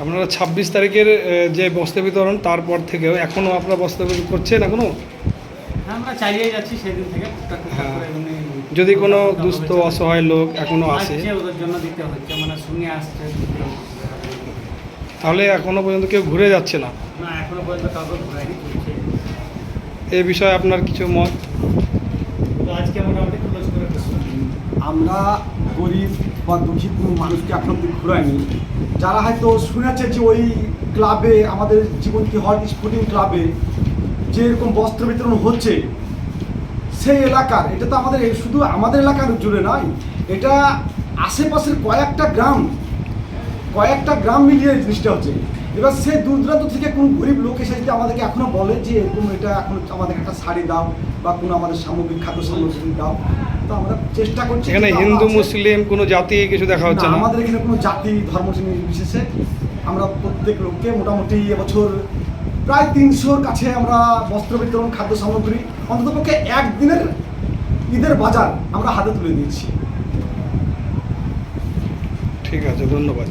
আপনারা 26 তারিখের যে বস্ত্র বিতরণ তারপর থেকেও এখনও আপনারা বস্ত্র বিতরণ করছেন এখনও? হ্যাঁ, আমরা চালিয়ে যাচ্ছি সেদিন থেকে টুকটাক হ্যাঁ। করে এমনি যদি কোনো দুস্থ অসহায় লোক এখনও আসে আসছে, ওদের জন্য দিতে হচ্ছে, মানে শুনে আসছে দিতে হচ্ছে। তাহলে এখনও পর্যন্ত কেউ ঘুরে যাচ্ছে না। না, এখনো পর্যন্ত কাউকে ঘোরায়নি, চলছে। এই বিষয়ে আপনার কিছু মত? তো আজকে মোটামুটি ক্লোজ করে ফেলছি। আমরা গরিব বা দুঃখিত মানুষকে এখন অব্দি ঘুরাইনি। যারা হয়তো শুনেছে যে ওই ক্লাবে, আমাদের জীবন কি হট স্পোর্টিং ক্লাবে যে এরকম বস্ত্র বিতরণ হচ্ছে, সেই এলাকার, এটা তো আমাদের শুধু আমাদের এলাকার জুড়ে নয়, এটা আশেপাশের কয়েকটা গ্রাম মিলিয়ে এই জিনিসটা হচ্ছে। এবার সে দূর দূরান্ত থেকে কোনো গরিব লোক এসে যদি আমাদেরকে এখনও বলে যে এরকম এটা এখন আমাদের একটা শাড়ি দাও বা কোনো আমাদের সামগ্রিক খাদ্য সামগ্রী দাও, তো আমরা চেষ্টা করছি। এখানে হিন্দু মুসলিম কোনো জাতি কিছু দেখা হচ্ছে না? আমাদের এখানে কোনো জাতি ধর্ম বিশেষে আমরা প্রত্যেক লোককে মোটামুটি এবছর প্রায় 300-র কাছে আমরা বস্ত্র বিতরণ, খাদ্য সামগ্রী, অন্ততপক্ষে একদিনের ঈদের বাজার আমরা হাতে তুলে দিয়েছি। ঠিক আছে, ধন্যবাদ।